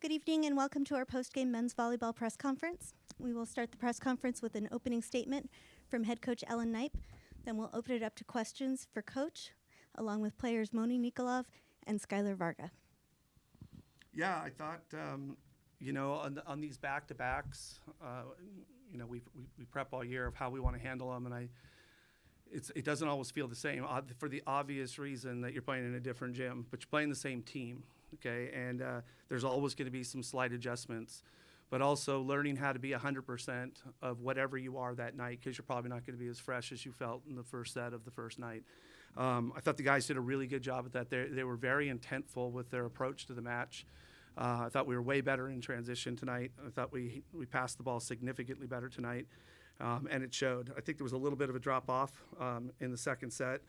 Good evening and welcome to our post-game men's volleyball press conference. We will start the press conference with an opening statement from head coach Ellen Knipe. Then we'll open it up to questions for coach, along with players Moni Nikolov and Skylar Varga. Yeah, I thought, on these back-to-backs, we prep all year of how we want to handle them, and it doesn't always feel the same for the obvious reason that you're playing in a different gym, but you're playing the same team, okay? And there's always going to be some slight adjustments, but also learning how to be 100% of whatever you are that night, because you're probably not going to be as fresh as you felt in the first set of the first night. I thought the guys did a really good job at that. They were very intentful with their approach to the match. I thought we were way better in transition tonight. I thought we passed the ball significantly better tonight, and it showed. I think there was a little bit of a drop-off in the second set.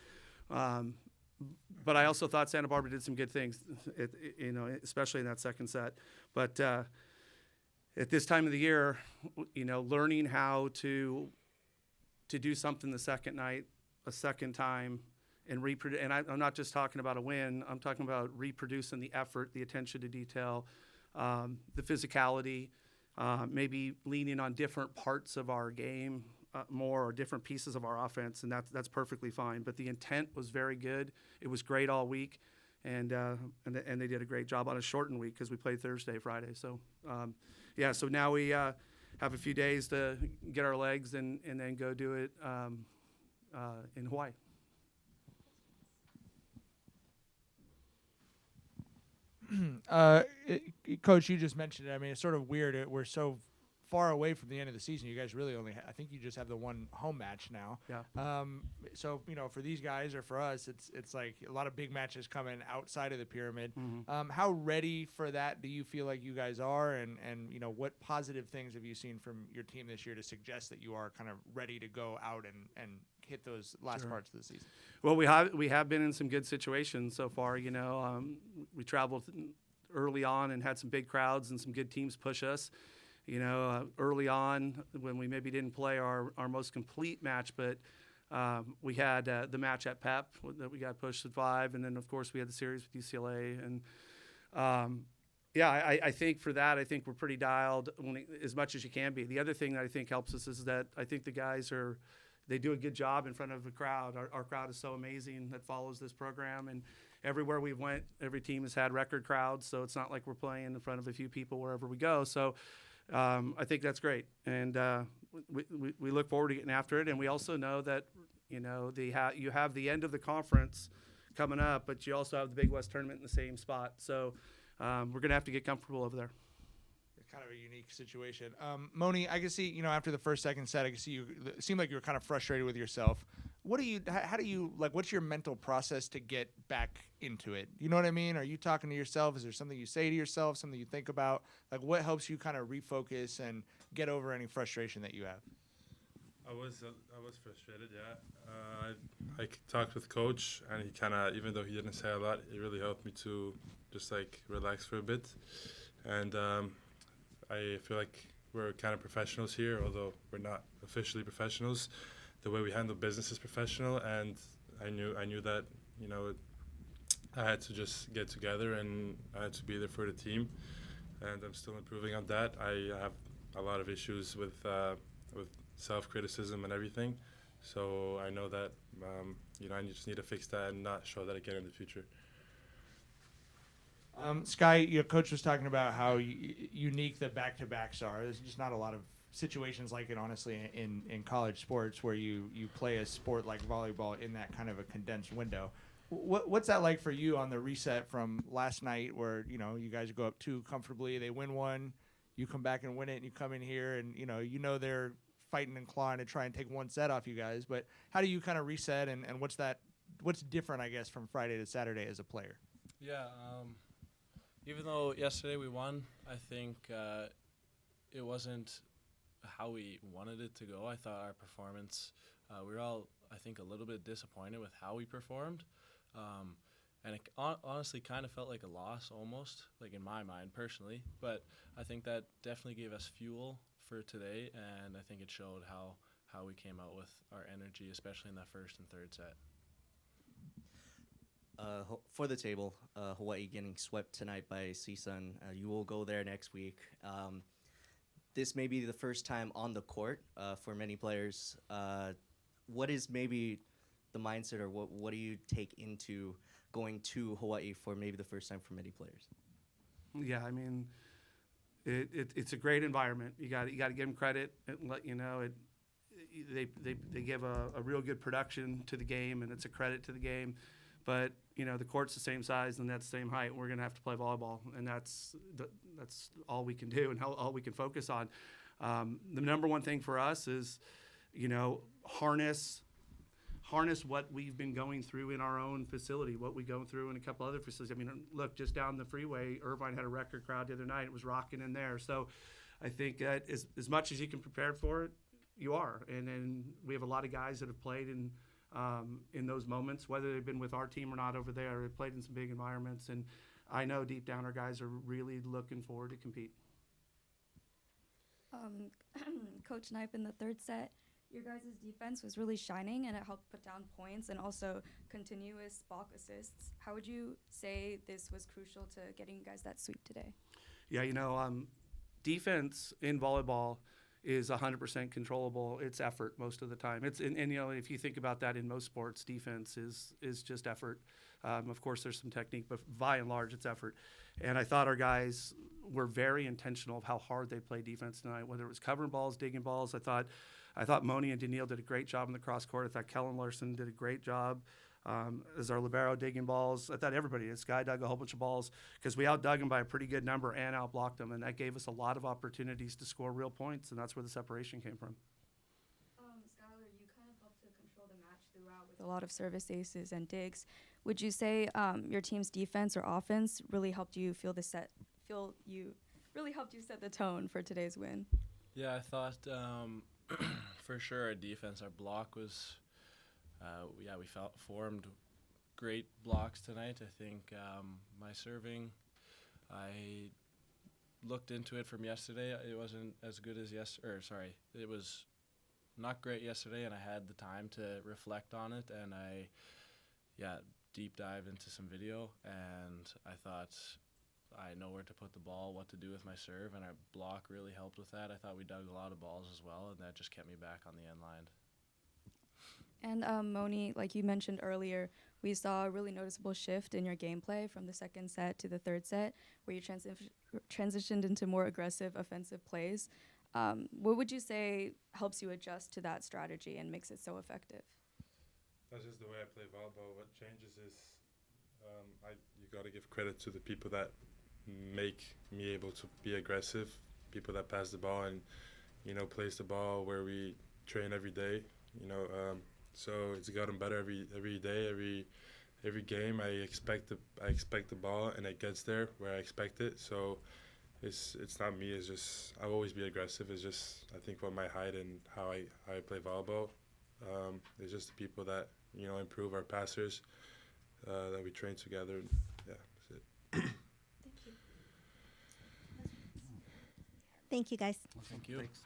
But I also thought Santa Barbara did some good things, especially in that second set. But at this time of the year, learning how to do something the second night, a second time, and reproduce. And I'm not just talking about a win. I'm talking about reproducing the effort, the attention to detail, the physicality, maybe leaning on different parts of our game more, or different pieces of our offense, and that's perfectly fine. But the intent was very good. It was great all week, and they did a great job on a shortened week because we played Thursday, Friday. So, so now we have a few days to get our legs and then go do it in Hawaii. Coach, you just mentioned it. I mean, it's sort of weird. We're so far away from the end of the season. You guys really only, I think you just have the one home match now. Yeah. So, for these guys or for us, it's like a lot of big matches coming outside of the pyramid. Mm-hmm. How ready for that do you feel like you guys are? And what positive things have you seen from your team this year to suggest that you are kind of ready to go out and hit those last parts of the season? Well, we have been in some good situations so far. We traveled early on and had some big crowds and some good teams push us. Early on when we maybe didn't play our most complete match, but we had the match at PEP that we got pushed at 5, and then of course we had the series with UCLA. And I think for that, I think we're pretty dialed as much as you can be. The other thing that I think helps us is that I think the guys they do a good job in front of a crowd. Our crowd is so amazing that follows this program, and everywhere we went, every team has had record crowds, so it's not like we're playing in front of a few people wherever we go. So I think that's great, and we look forward to getting after it. And we also know that you have the end of the conference coming up, but you also have the Big West tournament in the same spot. So we're going to have to get comfortable over there. Kind of a unique situation. Moni, I can see, after the first, second set, I can see you it seemed like you were kind of frustrated with yourself. How do you what's your mental process to get back into it? You know what I mean? Are you talking to yourself? Is there something you say to yourself, something you think about? Like, what helps you kind of refocus and get over any frustration that you have? I was frustrated, yeah. I talked with coach, and he kind of, even though he didn't say a lot, it really helped me to just relax for a bit. And I feel like we're kind of professionals here, although we're not officially professionals. The way we handle business is professional, and I knew that, I had to just get together and I had to be there for the team, and I'm still improving on that. I have a lot of issues with self-criticism and everything, so I know that, I just need to fix that and not show that again in the future. Sky, your coach was talking about how unique the back-to-backs are. There's just not a lot of situations like it, honestly, in college sports where you play a sport like volleyball in that kind of a condensed window. What's that like for you on the reset from last night where, you guys go up 2 comfortably, they win 1, you come back and win it, and you come in here and, they're fighting and clawing to try and take 1 set off you guys. But how do you kind of reset, and what's different, I guess, from Friday to Saturday as a player? Yeah, even though yesterday we won, I think it wasn't how we wanted it to go. I thought our performance, we were all, I think, a little bit disappointed with how we performed. And it honestly kind of felt like a loss almost, like in my mind personally. But I think that definitely gave us fuel for today, and I think it showed how we came out with our energy, especially in that first and third set. for the table, Hawaii getting swept tonight by CSUN. You will go there next week. This may be the first time on the court for many players. What is maybe the mindset, or what do you take into going to Hawaii for maybe the first time for many players? Yeah, I mean, it's a great environment. You got to give them credit and let you know they give a real good production to the game, and it's a credit to the game. But the court's the same size and that's the same height. We're gonna have to play volleyball, and that's all we can do and all we can focus on. The number one thing for us is, harness what we've been going through in our own facility, what we go through in a couple other facilities. I mean, look, just down the freeway, Irvine had a record crowd the other night. It was rocking in there. So I think that as much as you can prepare for it, you are. And then we have a lot of guys that have played in those moments, whether they've been with our team or not over there, have played in some big environments. And I know deep down our guys are really looking forward to compete. Coach Knipe, in the third set, your guys' defense was really shining, and it helped put down points and also continuous block assists. How would you say this was crucial to getting you guys that sweep today? Yeah, defense in volleyball is 100% controllable. It's effort most of the time. And if you think about that in most sports, defense is just effort. Of course, there's some technique, but by and large, it's effort. And I thought our guys were very intentional of how hard they played defense tonight, whether it was covering balls, digging balls. I thought Moni and Daniil did a great job in the cross court. I thought Kellen Larson did a great job as our libero digging balls. I thought everybody, this guy dug a whole bunch of balls because we outdug them by a pretty good number and outblocked them, and that gave us a lot of opportunities to score real points, and that's where the separation came from. Skylar, you kind of helped to control the match throughout with a lot of service aces and digs. Would you say your team's defense or offense really helped you really helped you set the tone for today's win? Yeah, I thought for sure our defense, our block was, we formed great blocks tonight. I think my serving, I looked into it from yesterday. It wasn't as good as it was not great yesterday, and I had the time to reflect on it, and I deep dive into some video, and I thought I know where to put the ball, what to do with my serve, and our block really helped with that. I thought we dug a lot of balls as well, and that just kept me back on the end line. And Moni, like you mentioned earlier, we saw a really noticeable shift in your gameplay from the second set to the third set, where you transitioned into more aggressive offensive plays. What would you say helps you adjust to that strategy and makes it so effective? That's just the way I play volleyball. What changes is you got to give credit to the people that make me able to be aggressive, people that pass the ball and place the ball where we train every day. So it's gotten better every day, every game. I expect the ball, and it gets there where I expect it. So it's not me. It's just I'll always be aggressive. It's just I think what my height and how I play volleyball. It's just the people that improve our passers that we train together. Yeah, that's it. Thank you. Thank you, guys. Thank you. Thanks.